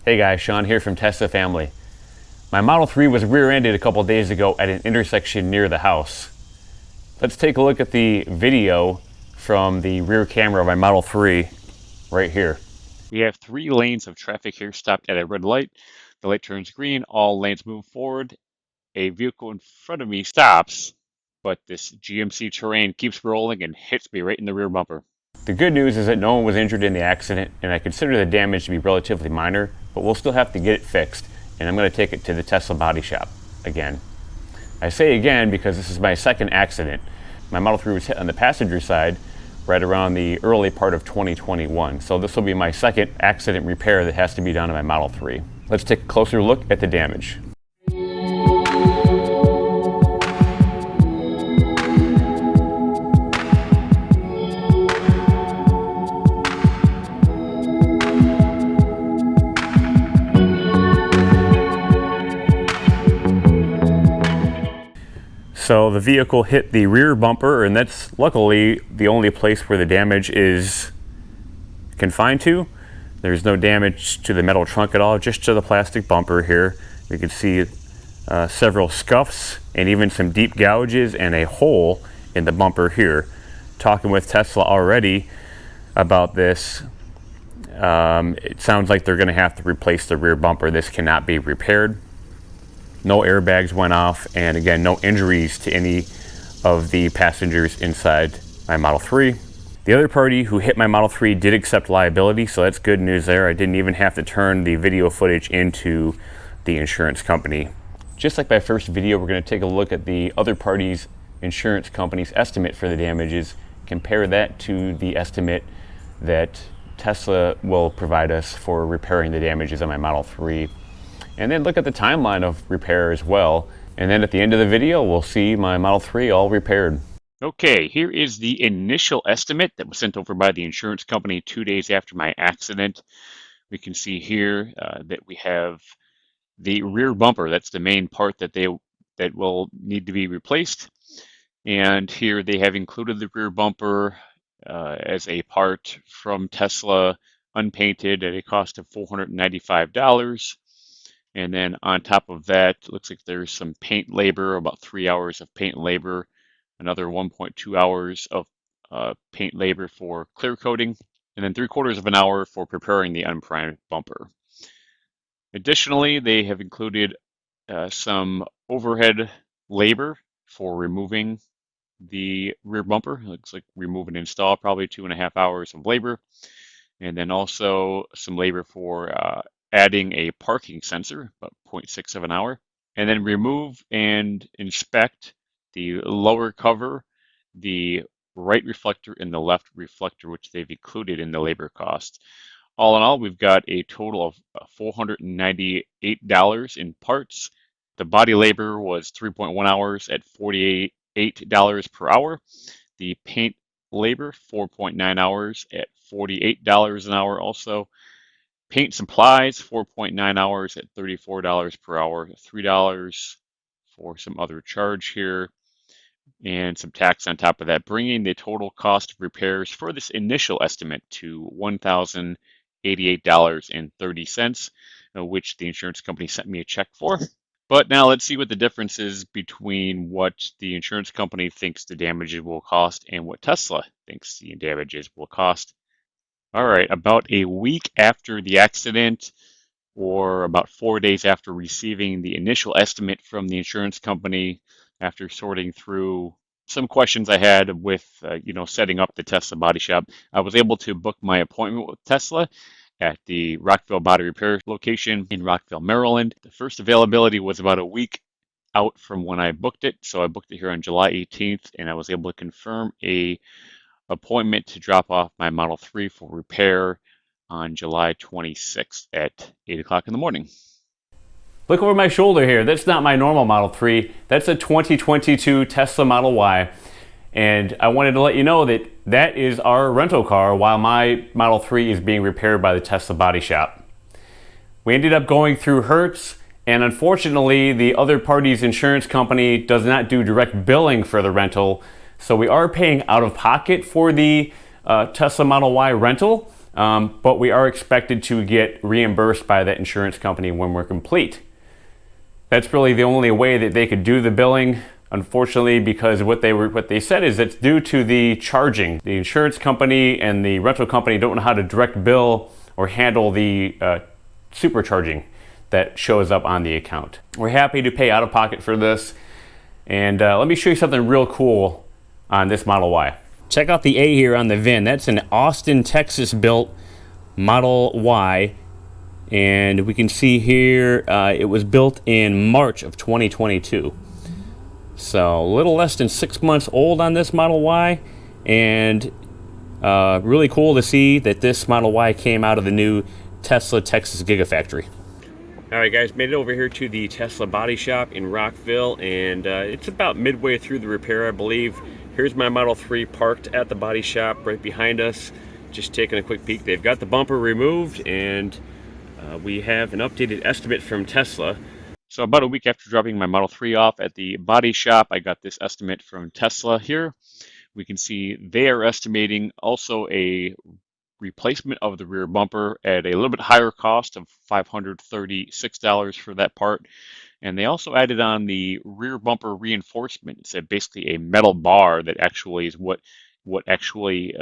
Hey guys, Sean here from Tesla Family. My Model 3 was rear-ended a couple days ago at an intersection near the house. Let's take a look at the video from the rear camera of my Model 3 right here. We have 3 lanes of traffic here stopped at a red light. The light turns green, all lanes move forward. A vehicle in front of me stops, but this GMC Terrain keeps rolling and hits me right in the rear bumper. The good news is that no one was injured in the accident, and I consider the damage to be relatively minor, but we'll still have to get it fixed, and I'm going to take it to the Tesla body shop again. I say again because this is my second accident. My Model 3 was hit on the passenger side right around the early part of 2021, so this will be my second accident repair that has to be done on my Model 3. Let's take a closer look at the damage. So the vehicle hit the rear bumper, and that's luckily the only place where the damage is confined to. There's no damage to the metal trunk at all, just to the plastic bumper here. You can see several scuffs and even some deep gouges and a hole in the bumper here. Talking with Tesla already about this, it sounds like they're going to have to replace the rear bumper. This cannot be repaired. No airbags went off, and again, no injuries to any of the passengers inside my Model 3. The other party who hit my Model 3 did accept liability, so that's good news there. I didn't even have to turn the video footage into the insurance company. Just like my first video, we're going to take a look at the other party's insurance company's estimate for the damages, compare that to the estimate that Tesla will provide us for repairing the damages on my Model 3. And then look at the timeline of repair as well. And then at the end of the video, we'll see my Model 3 all repaired. Okay, here is the initial estimate that was sent over by the insurance company 2 days after my accident. We can see here that we have the rear bumper. That's the main part that will need to be replaced. And here they have included the rear bumper as a part from Tesla, unpainted, at a cost of $495. And then on top of that, it looks like there's some paint labor, about 3 hours of paint labor, another 1.2 hours of paint labor for clear coating, and then 3/4 of an hour for preparing the unprimed bumper. Additionally, they have included some overhead labor for removing the rear bumper. It looks like remove and install, probably 2.5 hours of labor. And then also some labor for adding a parking sensor, about 0.6 of an hour. And then remove and inspect the lower cover, the right reflector, and the left reflector, which they've included in the labor cost. All in all, we've got a total of $498 in parts. The body labor was 3.1 hours at $48 per hour. The paint labor, 4.9 hours at $48 an hour also. Paint supplies, 4.9 hours at $34 per hour, $3 for some other charge here, and some tax on top of that, bringing the total cost of repairs for this initial estimate to $1,088.30, which the insurance company sent me a check for. But now let's see what the difference is between what the insurance company thinks the damages will cost and what Tesla thinks the damages will cost. All right, about a week after the accident, or about 4 days after receiving the initial estimate from the insurance company, after sorting through some questions I had with, setting up the Tesla body shop, I was able to book my appointment with Tesla at the Rockville Body Repair location in Rockville, Maryland. The first availability was about a week out from when I booked it, so I booked it here on July 18th, and I was able to confirm a appointment to drop off my Model 3 for repair on July 26th at 8 o'clock in the morning. Look over my shoulder here. That's not my normal Model 3. That's a 2022 Tesla Model Y. And I wanted to let you know that that is our rental car while my Model 3 is being repaired by the Tesla body shop. We ended up going through Hertz, and unfortunately the other party's insurance company does not do direct billing for the rental, so we are paying out of pocket for the Tesla Model Y rental. but we are expected to get reimbursed by that insurance company when we're complete. That's really the only way that they could do the billing, unfortunately, because what they said is it's due to the charging. The insurance company and the rental company don't know how to direct bill or handle the supercharging that shows up on the account. We're happy to pay out of pocket for this, and let me show you something real cool on this Model Y. Check out the A here on the VIN. That's an Austin, Texas built Model Y. And we can see here it was built in March of 2022. So a little less than 6 months old on this Model Y. And really cool to see that this Model Y came out of the new Tesla Texas Gigafactory. All right, guys, made it over here to the Tesla body shop in Rockville, and it's about midway through the repair, I believe. Here's my Model 3 parked at the body shop right behind us. Just taking a quick peek. They've got the bumper removed, and we have an updated estimate from Tesla. So about a week after dropping my Model 3 off at the body shop, I got this estimate from Tesla here. We can see they are estimating also a replacement of the rear bumper at a little bit higher cost of $536 for that part. And they also added on the rear bumper reinforcement. It's basically a metal bar that actually is what actually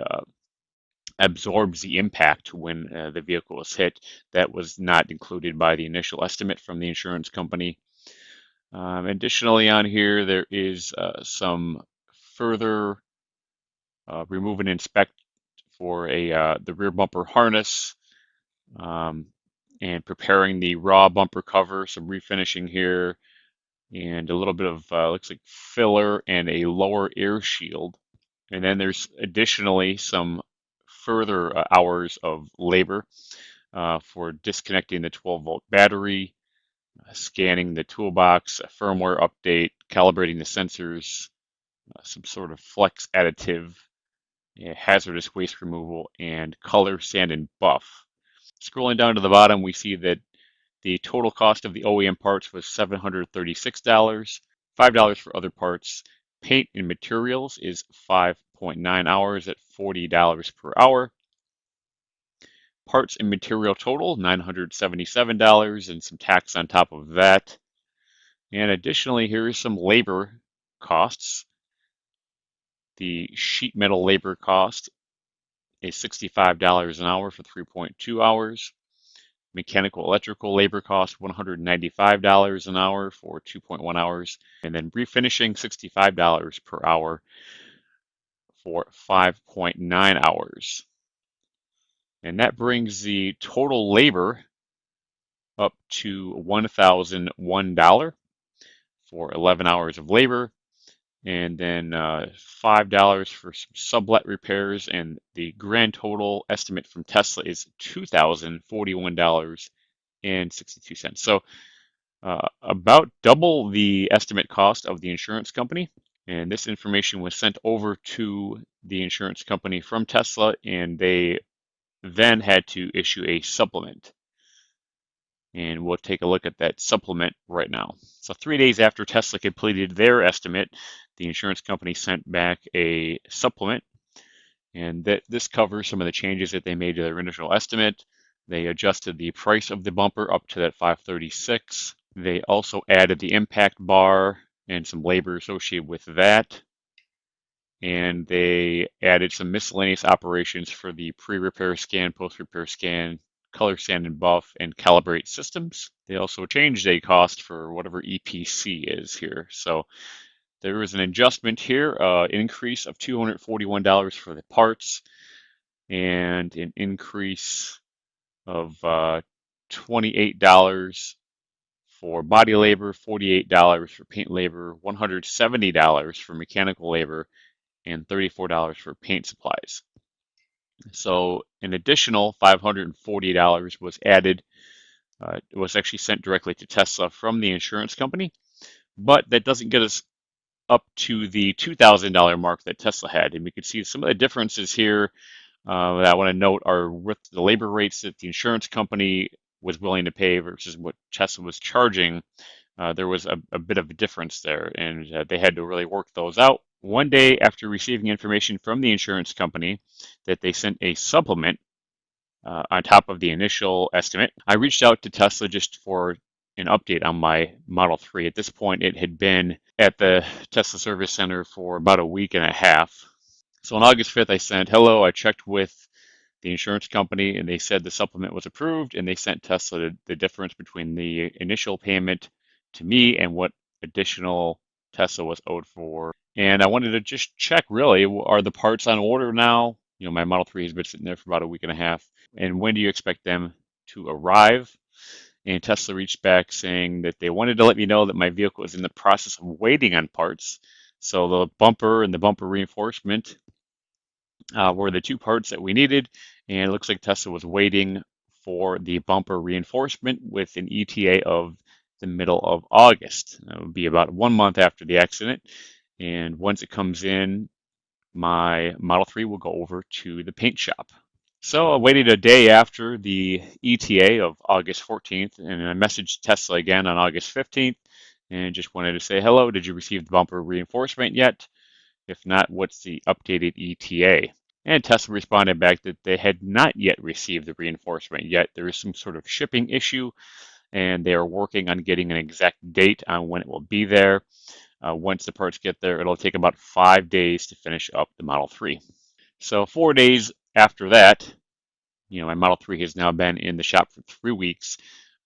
absorbs the impact when the vehicle is hit. That was not included by the initial estimate from the insurance company. Additionally, on here, there is some further remove and inspect for the rear bumper harness, and preparing the raw bumper cover, some refinishing here, and a little bit of looks like filler and a lower air shield. And then there's additionally some further hours of labor for disconnecting the 12-volt battery, scanning the toolbox, a firmware update, calibrating the sensors, some sort of flex additive, hazardous waste removal, and color, sand, and buff. Scrolling down to the bottom, we see that the total cost of the OEM parts was $736, $5 for other parts. Paint and materials is 5.9 hours at $40 per hour. Parts and material total, $977 and some tax on top of that. And additionally, here is some labor costs. The sheet metal labor cost is $65 an hour for 3.2 hours. Mechanical electrical labor cost $195 an hour for 2.1 hours. And then refinishing $65 per hour for 5.9 hours. And that brings the total labor up to $1,001 for 11 hours of labor. And then $5 for some sublet repairs, and the grand total estimate from Tesla is $2,041.62. So about double the estimate cost of the insurance company. And this information was sent over to the insurance company from Tesla, and they then had to issue a supplement. And we'll take a look at that supplement right now. So 3 days after Tesla completed their estimate, the insurance company sent back a supplement, and this covers some of the changes that they made to their initial estimate. They adjusted the price of the bumper up to that $536. They also added the impact bar and some labor associated with that. And they added some miscellaneous operations for the pre-repair scan, post-repair scan, color, sand, and buff, and calibrate systems. They also changed a cost for whatever EPC is here. So there is an adjustment here, an increase of $241 for the parts, and an increase of $28 for body labor, $48 for paint labor, $170 for mechanical labor, and $34 for paint supplies. So an additional $540 was added. It was actually sent directly to Tesla from the insurance company, but that doesn't get us up to the $2,000 mark that Tesla had. And we can see some of the differences here that I want to note are with the labor rates that the insurance company was willing to pay versus what Tesla was charging. There was a bit of a difference there, and they had to really work those out. One day after receiving information from the insurance company that they sent a supplement on top of the initial estimate. I reached out to Tesla just for an update on my Model 3. At this point, it had been at the Tesla Service Center for about a week and a half. So on August 5th, I sent, hello, I checked with the insurance company and they said the supplement was approved, and they sent Tesla the difference between the initial payment to me and what additional Tesla was owed for. And I wanted to just check, really, are the parts on order now? You know, my Model 3 has been sitting there for about a week and a half. And when do you expect them to arrive? And Tesla reached back saying that they wanted to let me know that my vehicle is in the process of waiting on parts. So the bumper and the bumper reinforcement were the two parts that we needed. And it looks like Tesla was waiting for the bumper reinforcement with an ETA of the middle of August. That would be about 1 month after the accident. And once it comes in, my Model 3 will go over to the paint shop. So I waited a day after the ETA of August 14th, and I messaged Tesla again on August 15th and just wanted to say, hello, did you receive the bumper reinforcement yet? If not, what's the updated ETA? And Tesla responded back that they had not yet received the reinforcement yet. There is some sort of shipping issue, and they are working on getting an exact date on when it will be there. Once the parts get there, it'll take about 5 days to finish up the Model 3. So 4 days after that, you know, my Model 3 has now been in the shop for 3 weeks.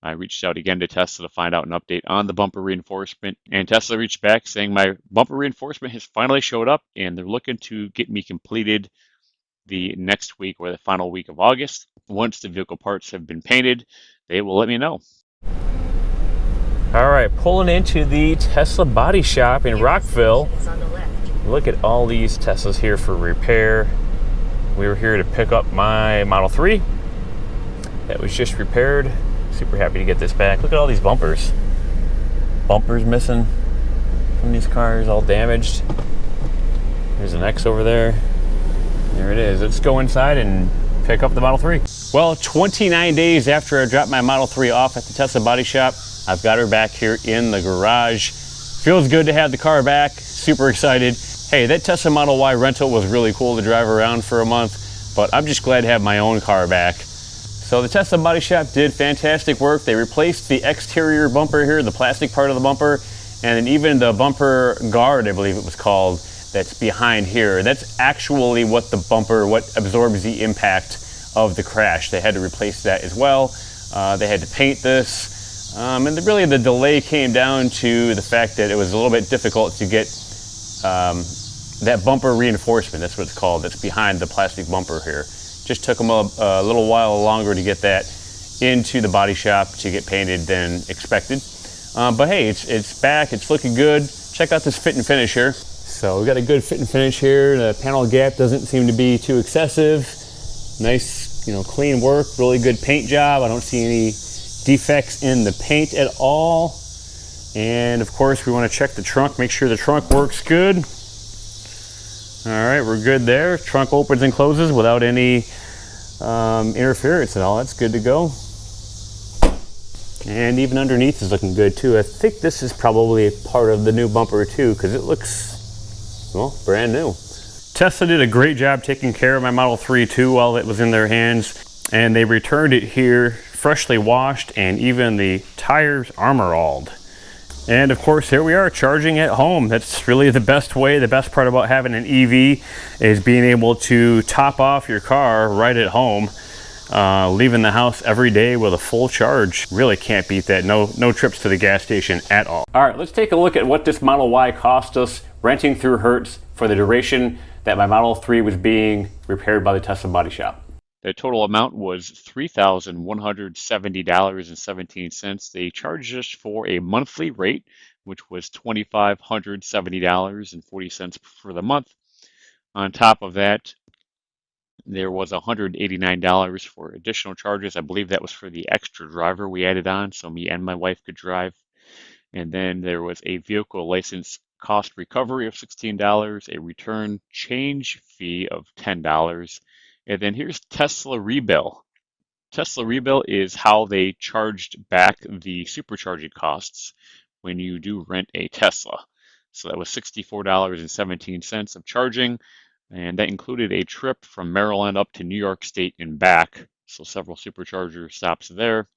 I reached out again to Tesla to find out an update on the bumper reinforcement, and Tesla reached back saying my bumper reinforcement has finally showed up, and they're looking to get me completed the next week or the final week of August. Once the vehicle parts have been painted, they will let me know. All right, pulling into the Tesla body shop in Rockville. Look at all these Teslas here for repair. We were here to pick up my Model 3 that was just repaired. Super happy to get this back. Look at all these bumpers. Bumpers missing from these cars, all damaged. There's an X over there. There it is. Let's go inside and pick up the Model 3. Well, 29 days after I dropped my Model 3 off at the Tesla body shop, I've got her back here in the garage. Feels good to have the car back. Super excited. Hey, that Tesla Model Y rental was really cool to drive around for a month, but I'm just glad to have my own car back. So the Tesla body shop did fantastic work. They replaced the exterior bumper here, the plastic part of the bumper, and then even the bumper guard, I believe it was called, that's behind here. That's actually what the bumper, what absorbs the impact of the crash. They had to replace that as well. They had to paint this. And really the delay came down to the fact that it was a little bit difficult to get that bumper reinforcement, that's what it's called, that's behind the plastic bumper here. Just took them a little while longer to get that into the body shop to get painted than expected. But hey, it's back, it's looking good. Check out this fit and finish here. So we got a good fit and finish here. The panel gap doesn't seem to be too excessive. Nice, clean work, really good paint job. I don't see any defects in the paint at all. And of course we want to check the trunk, make sure the trunk works good. All right, we're good there. Trunk opens and closes without any interference at all. That's good to go. And even underneath is looking good too. I think this is probably part of the new bumper too, because it looks, well, brand new. Tesla did a great job taking care of my Model 3 too while it was in their hands, and they returned it here freshly washed and even the tires armor-alled. And of course, here we are charging at home. That's really the best way. The best part about having an EV is being able to top off your car right at home, leaving the house every day with a full charge. Really can't beat that. No trips to the gas station at all. All right, let's take a look at what this Model Y cost us renting through Hertz for the duration that my Model 3 was being repaired by the Tesla body shop. The total amount was $3,170.17. They charged us for a monthly rate, which was $2,570.40 for the month. On top of that, there was $189 for additional charges. I believe that was for the extra driver we added on, so me and my wife could drive. And then there was a vehicle license cost recovery of $16, a return change fee of $10. And then here's Tesla Rebill. Tesla Rebill is how they charged back the supercharging costs when you do rent a Tesla. So that was $64.17 of charging, and that included a trip from Maryland up to New York State and back So several supercharger stops there,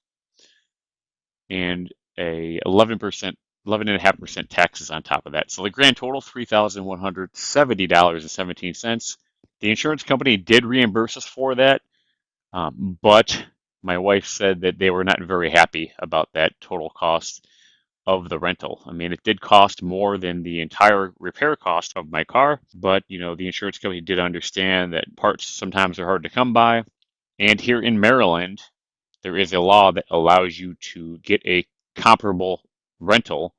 and a 11.5% taxes on top of that. So the grand total, $3,170.17. The insurance company did reimburse us for that, but my wife said that they were not very happy about that total cost of the rental. I mean, it did cost more than the entire repair cost of my car, but the insurance company did understand that parts sometimes are hard to come by. And here in Maryland, there is a law that allows you to get a comparable rental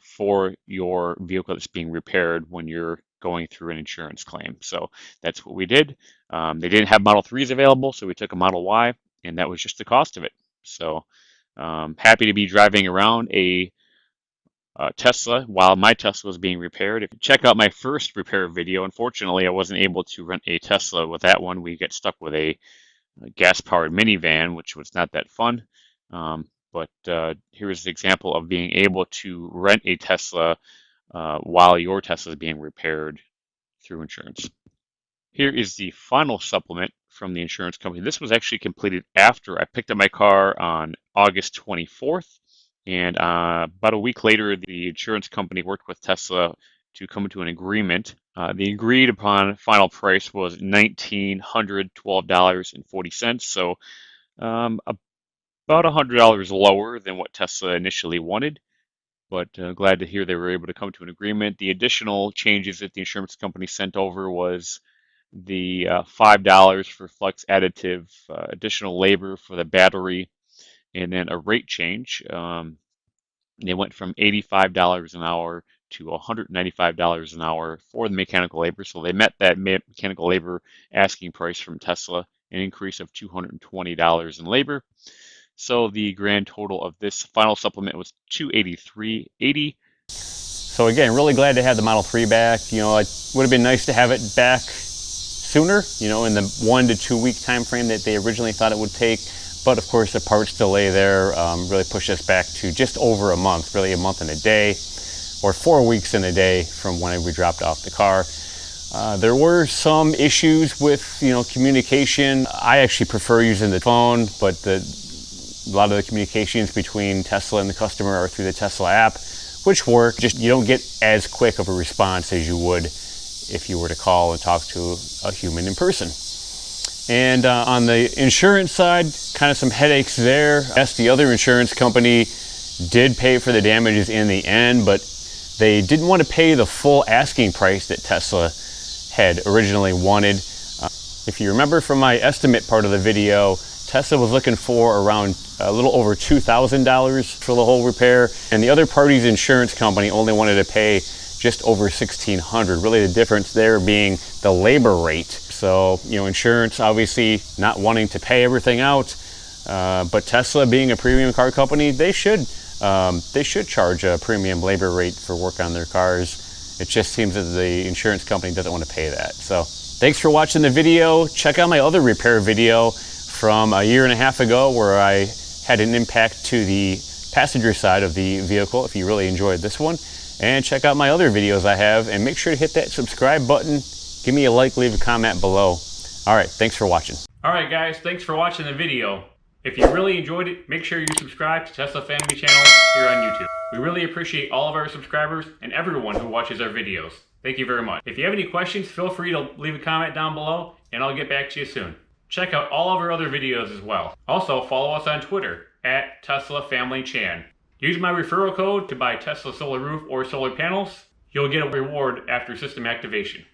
for your vehicle that's being repaired when you're going through an insurance claim. So that's what we did. They didn't have Model 3s available, so we took a Model Y, and that was just the cost of it. So happy to be driving around a Tesla while my Tesla was being repaired. If you check out my first repair video, unfortunately, I wasn't able to rent a Tesla with that one. We got stuck with a gas-powered minivan, which was not that fun. But here is an example of being able to rent a Tesla while your Tesla is being repaired through insurance. Here is the final supplement from the insurance company. This was actually completed after I picked up my car on August 24th. And about a week later, the insurance company worked with Tesla to come to an agreement. The agreed upon final price was $1,912.40. So about $100 lower than what Tesla initially wanted. But glad to hear they were able to come to an agreement. The additional changes that the insurance company sent over was the $5 for flex additive, additional labor for the battery, and then a rate change. They went from $85 an hour to $195 an hour for the mechanical labor. So they met that mechanical labor asking price from Tesla, an increase of $220 in labor. So the grand total of this final supplement was $283.80. So again, really glad to have the Model 3 back. It would have been nice to have it back sooner, in the 1 to 2 week time frame that they originally thought it would take. But of course, the parts delay there really pushed us back to just over a month, really a month and a day, or 4 weeks and a day from when we dropped off the car. There were some issues with, communication. I actually prefer using the phone, but a lot of the communications between Tesla and the customer are through the Tesla app, which work. Just you don't get as quick of a response as you would if you were to call and talk to a human in person. And on the insurance side, kind of some headaches there. Yes, the other insurance company did pay for the damages in the end, but they didn't want to pay the full asking price that Tesla had originally wanted. If you remember from my estimate part of the video, Tesla was looking for around a little over $2,000 for the whole repair, and the other party's insurance company only wanted to pay just over $1,600. Really the difference there being the labor rate. So, insurance obviously not wanting to pay everything out, but Tesla being a premium car company, they should charge a premium labor rate for work on their cars. It just seems that the insurance company doesn't want to pay that. So thanks for watching the video. Check out my other repair video from a year and a half ago where I had an impact to the passenger side of the vehicle if you really enjoyed this one. And check out my other videos I have, and make sure to hit that subscribe button. Give me a like, leave a comment below. All right, thanks for watching. All right, guys, thanks for watching the video. If you really enjoyed it, make sure you subscribe to Tesla Family Channel here on YouTube. We really appreciate all of our subscribers and everyone who watches our videos. Thank you very much. If you have any questions, feel free to leave a comment down below, and I'll get back to you soon. Check out all of our other videos as well. Also, follow us on Twitter at Tesla Family Chan. Use my referral code to buy Tesla solar roof or solar panels. You'll get a reward after system activation.